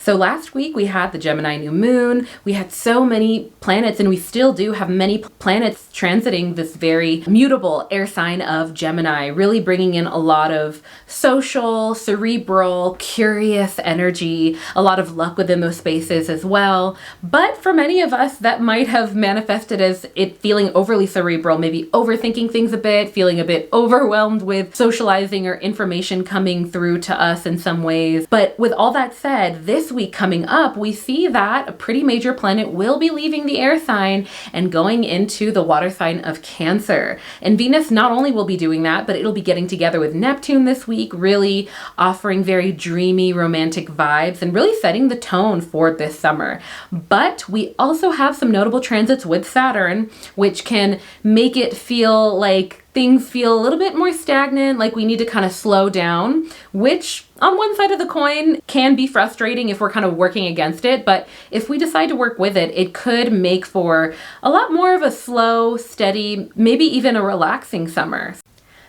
So last week we had the Gemini new moon. We had so many planets, and we still do have many planets transiting this very mutable air sign of Gemini, really bringing in a lot of social, cerebral, curious energy, a lot of luck within those spaces as well. But for many of us, that might have manifested as it feeling overly cerebral, maybe overthinking things a bit, feeling a bit overwhelmed with socializing or information coming through to us in some ways. But with all that said, this week coming up, we see that a pretty major planet will be leaving the air sign and going into the water sign of Cancer. And Venus not only will be doing that, but it'll be getting together with Neptune this week, really offering very dreamy, romantic vibes and really setting the tone for this summer. But we also have some notable transits with Saturn, which can make it feel like things feel a little bit more stagnant, like we need to kind of slow down, which on one side of the coin can be frustrating if we're kind of working against it. But if we decide to work with it, it could make for a lot more of a slow, steady, maybe even a relaxing summer.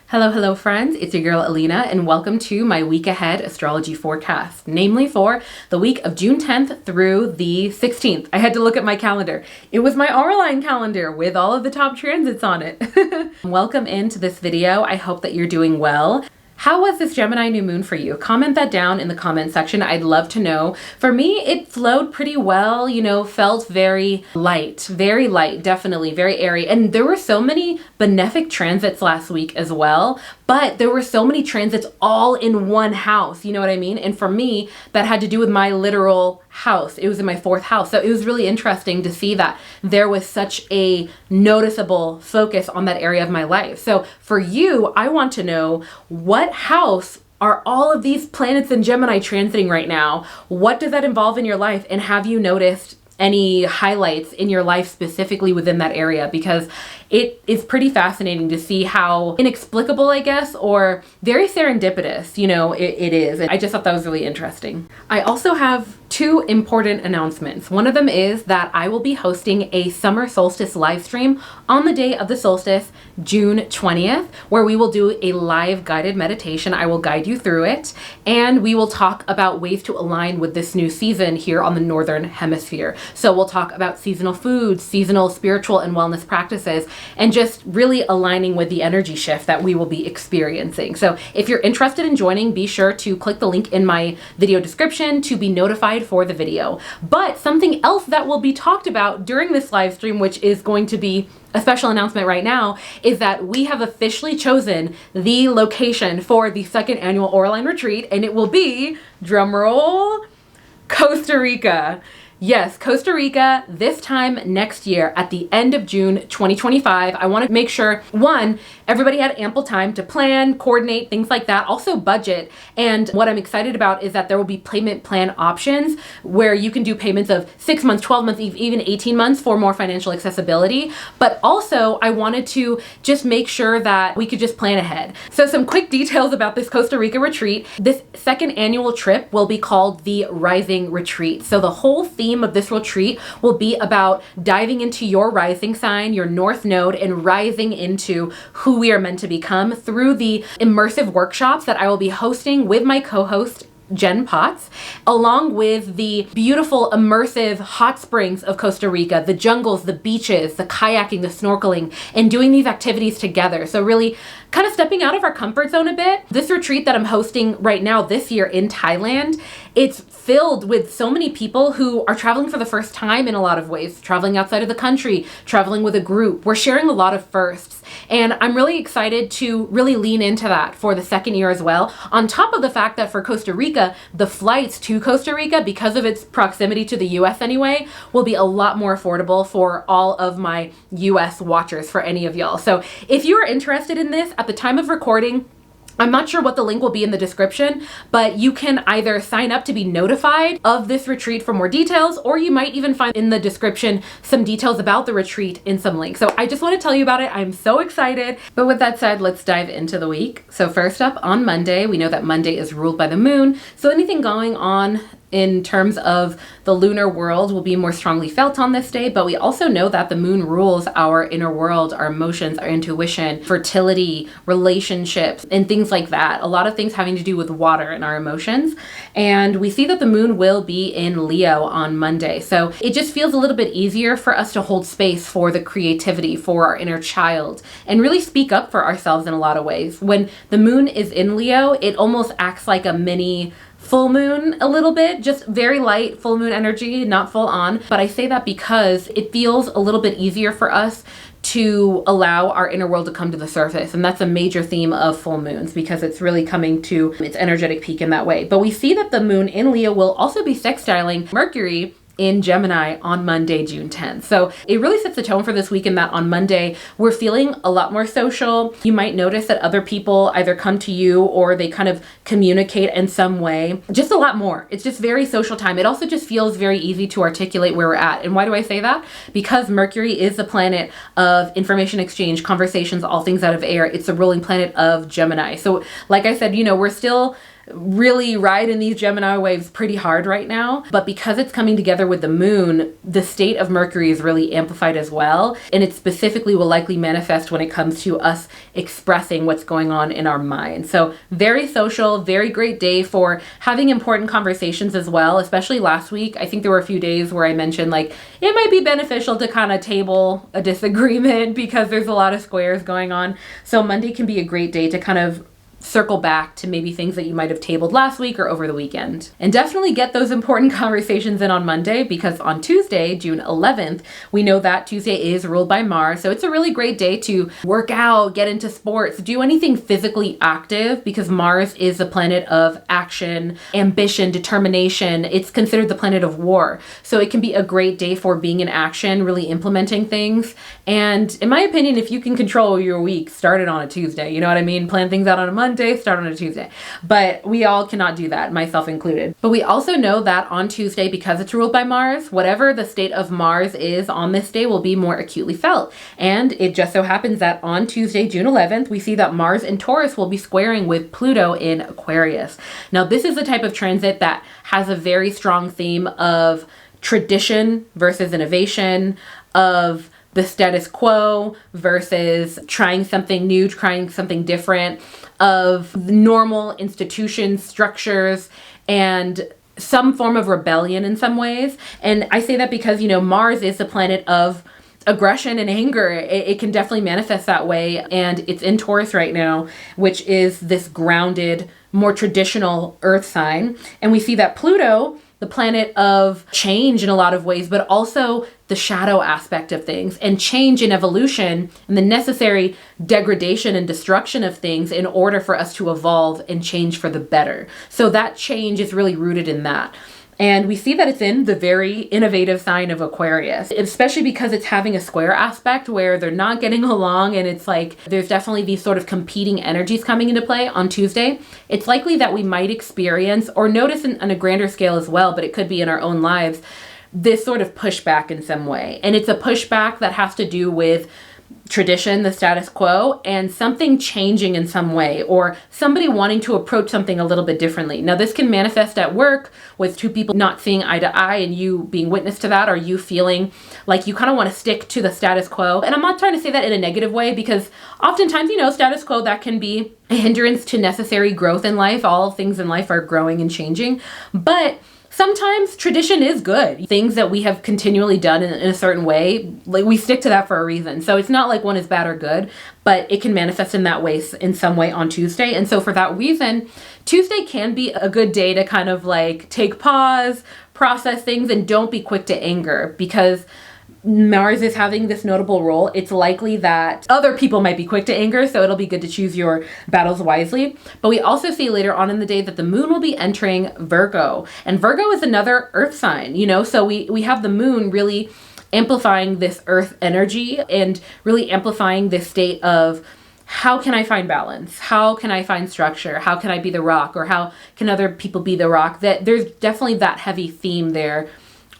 Hello friends, it's your girl Alina, and welcome to my week ahead astrology forecast, namely for the week of June 10th through the 16th. I had to look at my calendar. It was my Auraline calendar with all of the top transits on it. Welcome into this video. I hope that you're doing well. How was this Gemini new moon for you? Comment that down in the comment section. I'd love to know. For me, it flowed pretty well, felt very light, definitely very airy. And there were so many benefic transits last week as well, but there were so many transits all in one house, you know what I mean? And for me, that had to do with my literal house. It was in my fourth house. So it was really interesting to see that there was such a noticeable focus on that area of my life. So for you, I want to know, what house are all of these planets in Gemini transiting right now? What does that involve in your life? And have you noticed any highlights in your life specifically within that area? Because it is pretty fascinating to see how inexplicable, I guess, or very serendipitous, it is. And I just thought that was really interesting. I also have two important announcements. One of them is that I will be hosting a summer solstice live stream on the day of the solstice, June 20th, where we will do a live guided meditation. I will guide you through it, and we will talk about ways to align with this new season here on the Northern Hemisphere. So we'll talk about seasonal foods, seasonal spiritual and wellness practices, and just really aligning with the energy shift that we will be experiencing. So if you're interested in joining, be sure to click the link in my video description to be notified for the video. But something else that will be talked about during this live stream, which is going to be a special announcement right now, is that we have officially chosen the location for the second annual Auraline retreat, and it will be, drumroll, Costa Rica. Yes, Costa Rica, this time next year at the end of June 2025. I want to make sure, one, everybody had ample time to plan, coordinate, things like that, also budget. And what I'm excited about is that there will be payment plan options where you can do payments of 6 months, 12 months, even 18 months for more financial accessibility. But also I wanted to just make sure that we could just plan ahead. So some quick details about this Costa Rica retreat. This second annual trip will be called the Rising Retreat. So the whole theme of this retreat will be about diving into your rising sign, your north node, and rising into who we are meant to become through the immersive workshops that I will be hosting with my co-host Jen Potts, along with the beautiful immersive hot springs of Costa Rica, the jungles, the beaches, the kayaking, the snorkeling, and doing these activities together. So really kind of stepping out of our comfort zone a bit. This retreat that I'm hosting right now this year in Thailand, it's filled with so many people who are traveling for the first time in a lot of ways, traveling outside of the country, traveling with a group. We're sharing a lot of firsts. And I'm really excited to really lean into that for the second year as well. On top of the fact that for Costa Rica, the flights to Costa Rica, because of its proximity to the US anyway, will be a lot more affordable for all of my US watchers, for any of y'all. So if you are interested in this at the time of recording, I'm not sure what the link will be in the description, but you can either sign up to be notified of this retreat for more details, or you might even find in the description some details about the retreat in some links. So I just want to tell you about it. I'm so excited. But with that said, let's dive into the week. So first up, on Monday, we know that Monday is ruled by the moon. So anything going on in terms of the lunar world will be more strongly felt on this day, but we also know that the moon rules our inner world, our emotions, our intuition, fertility, relationships, and things like that. A lot of things having to do with water and our emotions. And we see that the moon will be in Leo on Monday. So it just feels a little bit easier for us to hold space for the creativity, for our inner child, and really speak up for ourselves in a lot of ways. When the moon is in Leo, it almost acts like a mini full moon a little bit, just very light full moon energy, not full on. But I say that because it feels a little bit easier for us to allow our inner world to come to the surface. And that's a major theme of full moons because it's really coming to its energetic peak in that way. But we see that the moon in Leo will also be sextiling Mercury in Gemini on Monday, June 10th. So it really sets the tone for this week in that on Monday, we're feeling a lot more social. You might notice that other people either come to you or they kind of communicate in some way, just a lot more. It's just very social time. It also just feels very easy to articulate where we're at. And why do I say that? Because Mercury is the planet of information exchange, conversations, all things out of air. It's the ruling planet of Gemini. So like I said, we're still really riding these Gemini waves pretty hard right now, but because it's coming together with the moon, the state of Mercury is really amplified as well, and it specifically will likely manifest when it comes to us expressing what's going on in our mind. So very social, very great day for having important conversations as well, especially last week. I think there were a few days where I mentioned like it might be beneficial to kind of table a disagreement because there's a lot of squares going on. So Monday can be a great day to kind of circle back to maybe things that you might have tabled last week or over the weekend. And definitely get those important conversations in on Monday, because on Tuesday, June 11th, we know that Tuesday is ruled by Mars. So it's a really great day to work out, get into sports, do anything physically active, because Mars is the planet of action, ambition, determination. It's considered the planet of war. So it can be a great day for being in action, really implementing things. And in my opinion, if you can control your week, start it on a Tuesday. You know what I mean? Plan things out on a Monday, start on a Tuesday. But we all cannot do that, myself included. But we also know that on Tuesday, because it's ruled by Mars, whatever the state of Mars is on this day will be more acutely felt. And it just so happens that on Tuesday, June 11th, we see that Mars in Taurus will be squaring with Pluto in Aquarius. Now, this is the type of transit that has a very strong theme of tradition versus innovation, of the status quo versus trying something new, trying something different, of normal institutions, structures, and some form of rebellion in some ways. And I say that because, Mars is the planet of aggression and anger. It can definitely manifest that way. And it's in Taurus right now, which is this grounded, more traditional earth sign. And we see that Pluto, the planet of change in a lot of ways, but also the shadow aspect of things and change and evolution and the necessary degradation and destruction of things in order for us to evolve and change for the better. So that change is really rooted in that. And we see that it's in the very innovative sign of Aquarius, especially because it's having a square aspect where they're not getting along. And it's like there's definitely these sort of competing energies coming into play on Tuesday. It's likely that we might experience or notice on a grander scale as well, but it could be in our own lives, this sort of pushback in some way. And it's a pushback that has to do with tradition, the status quo, and something changing in some way, or somebody wanting to approach something a little bit differently. Now, this can manifest at work with two people not seeing eye to eye and you being witness to that, or you feeling like you kind of want to stick to the status quo. And I'm not trying to say that in a negative way, because oftentimes, status quo, that can be a hindrance to necessary growth in life. All things in life are growing and changing, but sometimes tradition is good. Things that we have continually done in a certain way, like we stick to that for a reason. So it's not like one is bad or good, but it can manifest in that way, in some way on Tuesday. And so for that reason, Tuesday can be a good day to kind of like take pause, process things, and don't be quick to anger, because Mars is having this notable role. It's likely that other people might be quick to anger, so it'll be good to choose your battles wisely. But we also see later on in the day that the moon will be entering Virgo. And Virgo is another earth sign, so we have the moon really amplifying this earth energy and really amplifying this state of how can I find balance? How can I find structure? How can I be the rock? Or how can other people be the rock? That there's definitely that heavy theme there,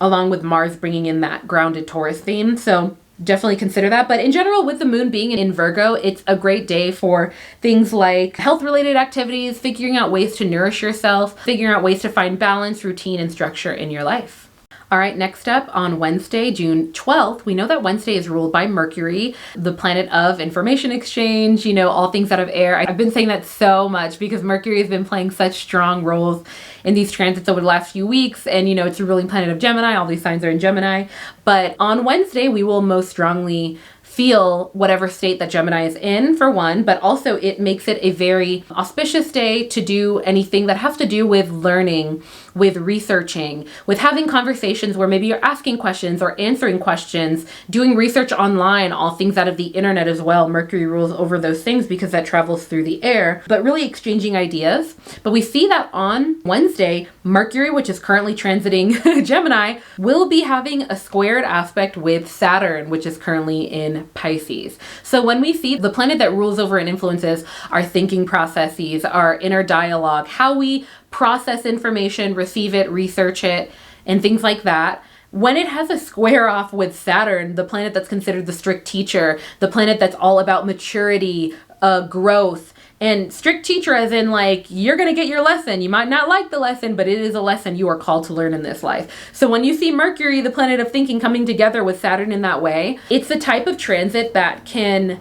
along with Mars bringing in that grounded Taurus theme. So definitely consider that. But in general, with the moon being in Virgo, it's a great day for things like health-related activities, figuring out ways to nourish yourself, figuring out ways to find balance, routine, and structure in your life. All right, next up on Wednesday, June 12th, we know that Wednesday is ruled by Mercury, the planet of information exchange, all things out of air. I've been saying that so much because Mercury has been playing such strong roles in these transits over the last few weeks. And, it's a ruling planet of Gemini. All these signs are in Gemini. But on Wednesday, we will most strongly feel whatever state that Gemini is in, for one, but also it makes it a very auspicious day to do anything that has to do with learning, with researching, with having conversations where maybe you're asking questions or answering questions, doing research online, all things out of the internet as well. Mercury rules over those things because that travels through the air, but really exchanging ideas. But we see that on Wednesday, Mercury, which is currently transiting Gemini, will be having a squared aspect with Saturn, which is currently in Pisces. So when we see the planet that rules over and influences our thinking processes, our inner dialogue, how we process information, receive it, research it, and things like that, when it has a square off with Saturn, the planet that's considered the strict teacher, the planet that's all about maturity, growth, and strict teacher as in you're going to get your lesson. You might not like the lesson, but it is a lesson you are called to learn in this life. So when you see Mercury, the planet of thinking, coming together with Saturn in that way, it's the type of transit that can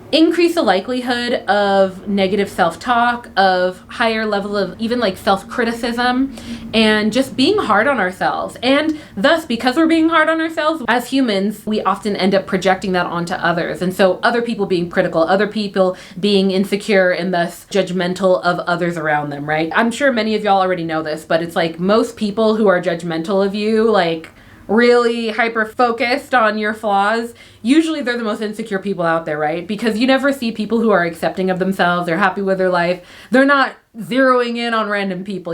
increase the likelihood of negative self-talk, of higher level of even self-criticism, and just being hard on ourselves. And thus, because we're being hard on ourselves, as humans, we often end up projecting that onto others. And so other people being critical, other people being insecure and thus judgmental of others around them, right? I'm sure many of y'all already know this, but it's most people who are judgmental of you, really hyper focused on your flaws, usually they're the most insecure people out there, right? Because you never see people who are accepting of themselves, they're happy with their life, they're not zeroing in on random people,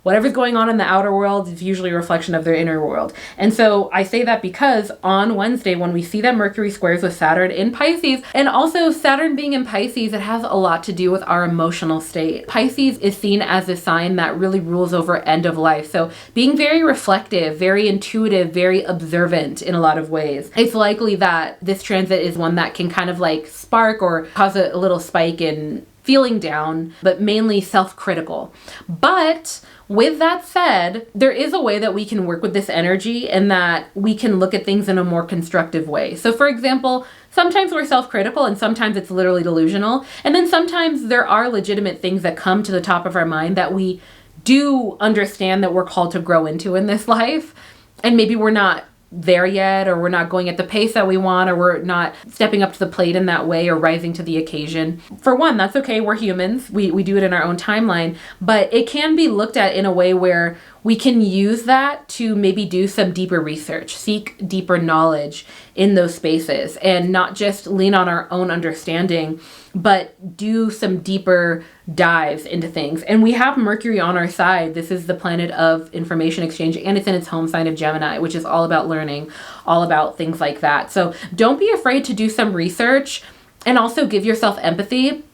whatever's going on in the outer world is usually a reflection of their inner world. And so I say that because on Wednesday, when we see that Mercury squares with Saturn in Pisces, and also Saturn being in Pisces, it has a lot to do with our emotional state. Pisces is seen as a sign that really rules over end of life. So being very reflective, very intuitive, very observant in a lot of ways. It's likely that this transit is one that can kind of spark or cause a little spike in feeling down, but mainly self-critical. But with that said, there is a way that we can work with this energy and that we can look at things in a more constructive way. So for example, sometimes we're self-critical and sometimes it's literally delusional. And then sometimes there are legitimate things that come to the top of our mind that we do understand that we're called to grow into in this life. And maybe we're not there yet, or we're not going at the pace that we want, or we're not stepping up to the plate in that way or rising to the occasion. For one, that's okay. We're humans. We do it in our own timeline, but it can be looked at in a way where we can use that to maybe do some deeper research, seek deeper knowledge in those spaces, and not just lean on our own understanding, but do some deeper dives into things. And we have Mercury on our side. This is the planet of information exchange, and it's in its home sign of Gemini, which is all about learning, all about things like that. So don't be afraid to do some research and also give yourself empathy.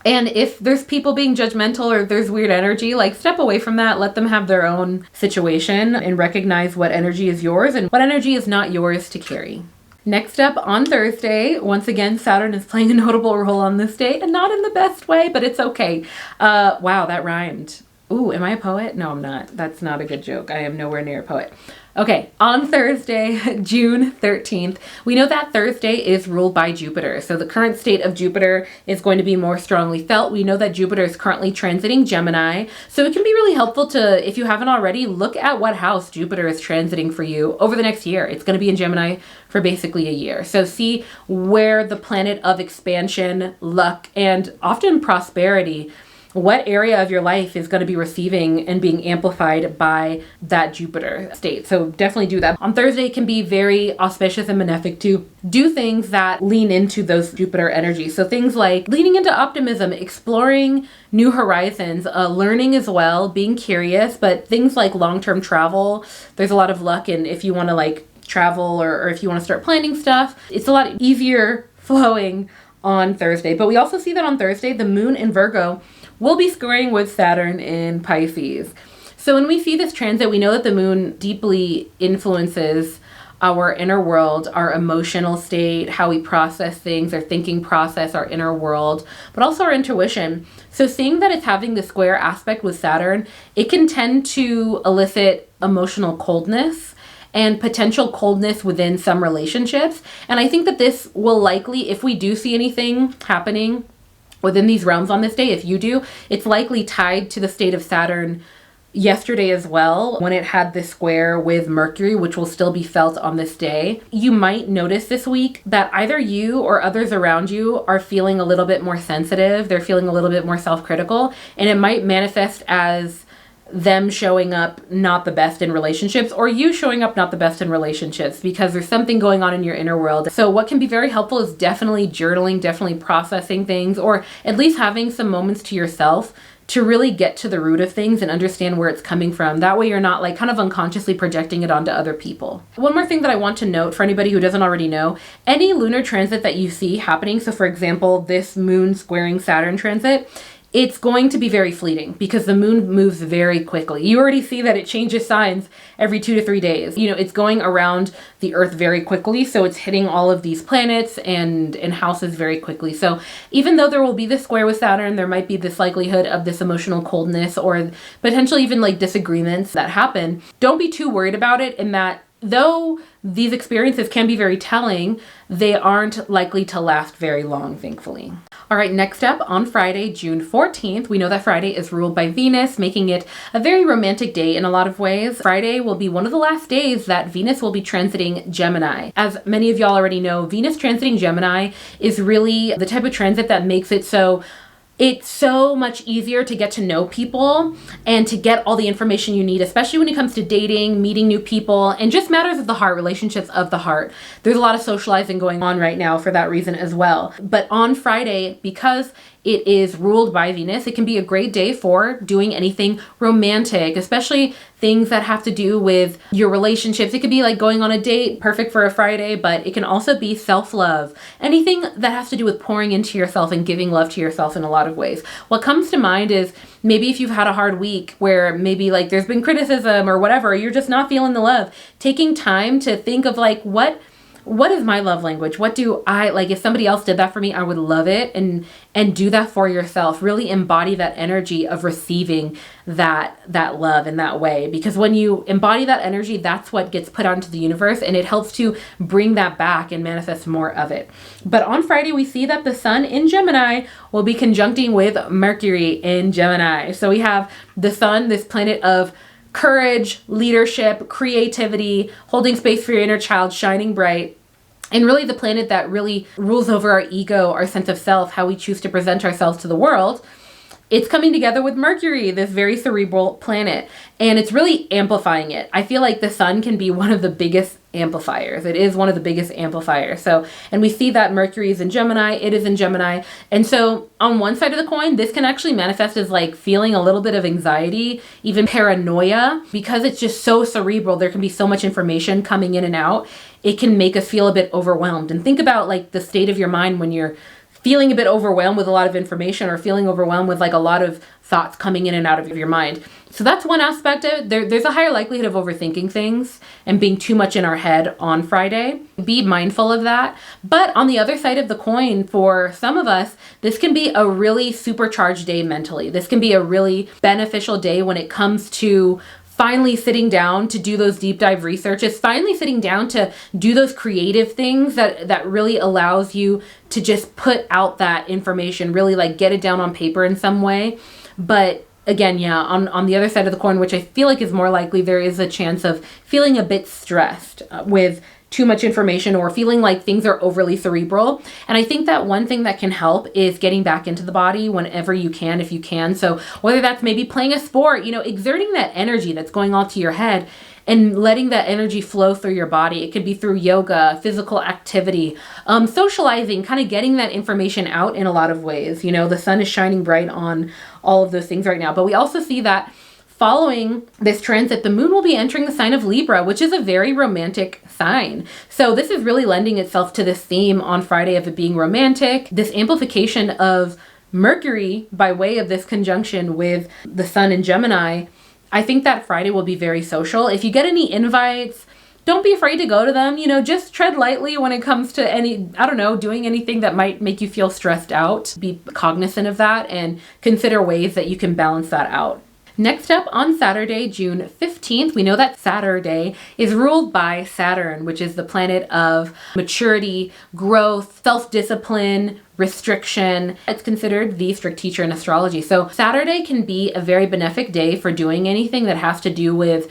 And if there's people being judgmental or there's weird energy, step away from that, let them have their own situation and recognize what energy is yours and what energy is not yours to carry. Next up on Thursday, once again, Saturn is playing a notable role on this day, and not in the best way, but it's okay. Wow, that rhymed. Ooh, am I a poet? No, I'm not. That's not a good joke. I am nowhere near a poet. Okay, on Thursday, June 13th, we know that Thursday is ruled by Jupiter. So the current state of Jupiter is going to be more strongly felt. We know that Jupiter is currently transiting Gemini. So it can be really helpful to, if you haven't already, look at what house Jupiter is transiting for you over the next year. It's going to be in Gemini for basically a year. So see where the planet of expansion, luck, and often prosperity, what area of your life is going to be receiving and being amplified by that Jupiter state. So definitely do that. On Thursday, it can be very auspicious and benefic to do things that lean into those Jupiter energies. So things like leaning into optimism, exploring new horizons, learning as well, being curious, but things like long-term travel, there's a lot of luck in if you want to travel or if you want to start planning stuff. It's a lot easier flowing on Thursday. But we also see that on Thursday, the moon in Virgo will be squaring with Saturn in Pisces. So when we see this transit, we know that the moon deeply influences our inner world, our emotional state, how we process things, our thinking process, our inner world, but also our intuition. So seeing that it's having the square aspect with Saturn, it can tend to elicit emotional coldness and potential coldness within some relationships. And I think that this will likely, if we do see anything happening within these realms on this day, if you do, it's likely tied to the state of Saturn yesterday as well, when it had this square with Mercury, which will still be felt on this day. You might notice this week that either you or others around you are feeling a little bit more sensitive, they're feeling a little bit more self-critical, and it might manifest as them showing up not the best in relationships, or you showing up not the best in relationships, because there's something going on in your inner world. So what can be very helpful is definitely journaling, definitely processing things, or at least having some moments to yourself to really get to the root of things and understand where it's coming from. That way you're not like kind of unconsciously projecting it onto other people. One more thing that I want to note for anybody who doesn't already know, any lunar transit that you see happening, so for example, this moon squaring Saturn transit, it's going to be very fleeting because the moon moves very quickly. You already see that it changes signs every 2 to 3 days. You know, it's going around the earth very quickly, so it's hitting all of these planets and houses very quickly. So even though there will be this square with Saturn, there might be this likelihood of this emotional coldness or potentially even like disagreements that happen. Don't be too worried about it, in that though these experiences can be very telling, they aren't likely to last very long, thankfully. All right, next up, on Friday, June 14th, we know that Friday is ruled by Venus, making it a very romantic day in a lot of ways. Friday will be one of the last days that Venus will be transiting Gemini. As many of y'all already know, Venus transiting Gemini is really the type of transit that makes it so it's so much easier to get to know people and to get all the information you need, especially when it comes to dating, meeting new people, and just matters of the heart, relationships of the heart. There's a lot of socializing going on right now for that reason as well. But on Friday, because it is ruled by Venus, it can be a great day for doing anything romantic, especially things that have to do with your relationships. It could be like going on a date, perfect for a Friday, but it can also be self-love. Anything that has to do with pouring into yourself and giving love to yourself in a lot of ways. What comes to mind is maybe if you've had a hard week where maybe like there's been criticism or whatever, you're just not feeling the love, taking time to think of like, what is my love language? What do I like? If somebody else did that for me, I would love it. And do that for yourself. Really embody that energy of receiving that love in that way. Because when you embody that energy, that's what gets put out into the universe, and it helps to bring that back and manifest more of it. But on Friday, we see that the sun in Gemini will be conjuncting with Mercury in Gemini. So we have the sun, this planet of courage, leadership, creativity, holding space for your inner child, shining bright, and really the planet that really rules over our ego, our sense of self, how we choose to present ourselves to the world. It's coming together with Mercury, this very cerebral planet, and it's really amplifying it. I feel like the sun can be one of the biggest amplifiers. It is one of the biggest amplifiers. So, and we see that Mercury is in Gemini, it is in Gemini. And so on one side of the coin, this can actually manifest as like feeling a little bit of anxiety, even paranoia, because it's just so cerebral. There can be so much information coming in and out. It can make us feel a bit overwhelmed. And think about like the state of your mind when you're feeling a bit overwhelmed with a lot of information, or feeling overwhelmed with like a lot of thoughts coming in and out of your mind. So that's one aspect of it. There's a higher likelihood of overthinking things and being too much in our head on Friday. Be mindful of that. But on the other side of the coin, for some of us, this can be a really supercharged day mentally. This can be a really beneficial day when it comes to finally sitting down to do those deep dive researches, finally sitting down to do those creative things that really allows you to just put out that information, really like get it down on paper in some way. But again, yeah, on the other side of the coin, which I feel like is more likely, there is a chance of feeling a bit stressed with too much information or feeling like things are overly cerebral. And I think that one thing that can help is getting back into the body whenever you can, if you can. So whether that's maybe playing a sport, exerting that energy that's going on to your head and letting that energy flow through your body. It could be through yoga, physical activity, socializing, kind of getting that information out in a lot of ways. The sun is shining bright on all of those things right now. But we also see that following this transit, the moon will be entering the sign of Libra, which is a very romantic sign. So this is really lending itself to this theme on Friday of it being romantic, this amplification of Mercury by way of this conjunction with the sun in Gemini. I think that Friday will be very social. If you get any invites don't be afraid to go to them. Just tread lightly when it comes to doing anything that might make you feel stressed out. Be cognizant of that and consider ways that you can balance that out. Next up, on Saturday, June 15th, we know that Saturday is ruled by Saturn, which is the planet of maturity, growth, self-discipline, restriction. It's considered the strict teacher in astrology. So Saturday can be a very benefic day for doing anything that has to do with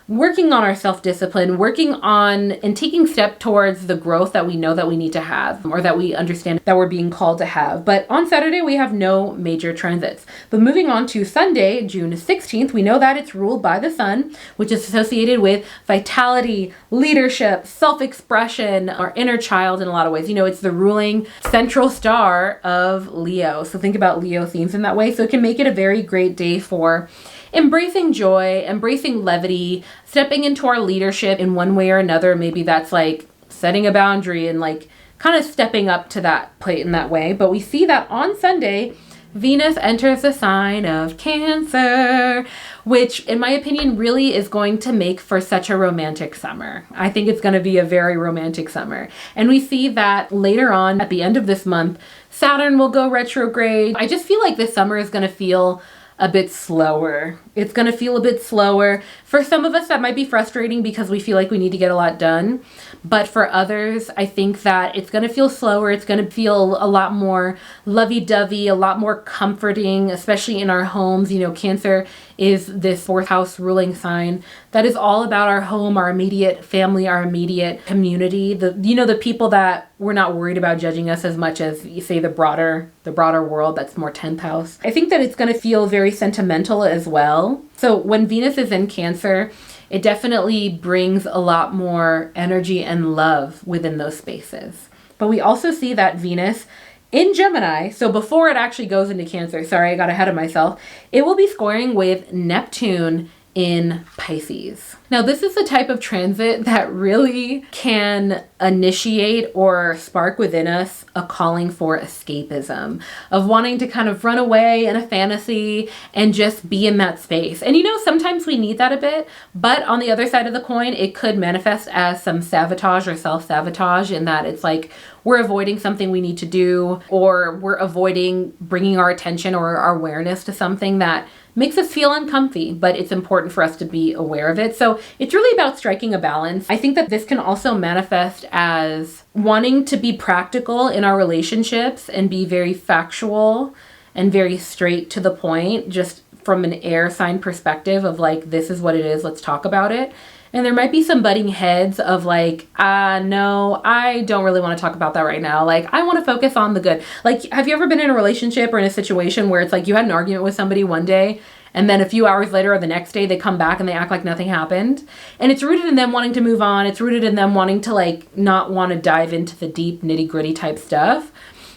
working on our self-discipline, working on and taking step towards the growth that we know that we need to have, or that we understand that we're being called to have. But on Saturday, we have no major transits. But moving on to Sunday, June 16th, we know that it's ruled by the sun, which is associated with vitality, leadership, self-expression, our inner child in a lot of ways. It's the ruling central star of Leo. So think about Leo themes in that way. So it can make it a very great day for embracing joy, embracing levity, stepping into our leadership in one way or another. Maybe that's like setting a boundary and like kind of stepping up to that plate in that way. But we see that on Sunday, Venus enters the sign of Cancer, which in my opinion really is going to make for such a romantic summer. I think it's going to be a very romantic summer. And we see that later on at the end of this month, Saturn will go retrograde. I just feel like this summer is going to feel a bit slower. It's going to feel a bit slower. For some of us, that might be frustrating because we feel like we need to get a lot done. But for others, I think that it's going to feel slower. It's going to feel a lot more lovey-dovey, a lot more comforting, especially in our homes. Cancer is this fourth house ruling sign that is all about our home, our immediate family, our immediate community. The people that we're not worried about judging us as much as, you say, the broader world. That's more 10th house. I think that it's going to feel very sentimental as well. So when Venus is in Cancer, it definitely brings a lot more energy and love within those spaces. But we also see that Venus in Gemini, so before it actually goes into Cancer, sorry, I got ahead of myself, it will be squaring with Neptune in Pisces. Now, this is the type of transit that really can initiate or spark within us a calling for escapism, of wanting to kind of run away in a fantasy and just be in that space. And sometimes we need that a bit, but on the other side of the coin, it could manifest as some sabotage or self-sabotage, in that it's like we're avoiding something we need to do, or we're avoiding bringing our attention or our awareness to something that makes us feel uncomfy, but it's important for us to be aware of it. So it's really about striking a balance. I think that this can also manifest as wanting to be practical in our relationships and be very factual and very straight to the point, just from an air sign perspective of like, this is what it is, let's talk about it. And there might be some butting heads of like, no, I don't really want to talk about that right now. Like, I want to focus on the good. Like, have you ever been in a relationship or in a situation where it's like you had an argument with somebody one day, and then a few hours later or the next day they come back and they act like nothing happened? And it's rooted in them wanting to move on. It's rooted in them wanting to like not want to dive into the deep nitty gritty type stuff.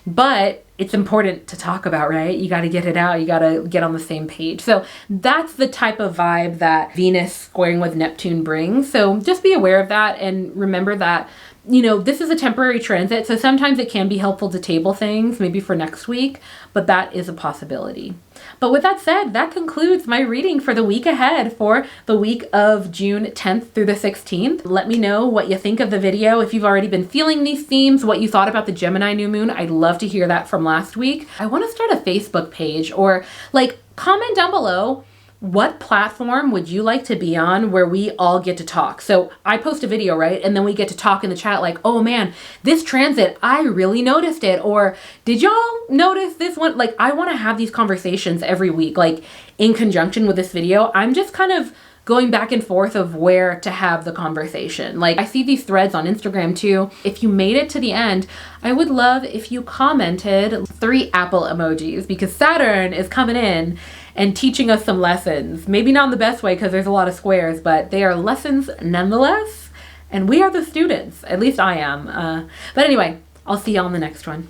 But it's important to talk about, right? You got to get it out. You got to get on the same page. So that's the type of vibe that Venus squaring with Neptune brings. So just be aware of that and remember that, this is a temporary transit. So sometimes it can be helpful to table things, maybe for next week, but that is a possibility. But with that said, that concludes my reading for the week ahead, for the week of June 10th through the 16th. Let me know what you think of the video. If you've already been feeling these themes, what you thought about the Gemini new moon, I'd love to hear that from last week. I want to start a Facebook page, or like comment down below. What platform would you like to be on where we all get to talk? So I post a video, right? And then we get to talk in the chat like, oh man, this transit, I really noticed it. Or did y'all notice this one? Like, I want to have these conversations every week, like in conjunction with this video. I'm just kind of going back and forth of where to have the conversation. Like, I see these threads on Instagram too. If you made it to the end, I would love if you commented 3 apple emojis, because Saturn is coming in and teaching us some lessons. Maybe not in the best way because there's a lot of squares, but they are lessons nonetheless. And we are the students. At least I am. But anyway, I'll see y'all in the next one.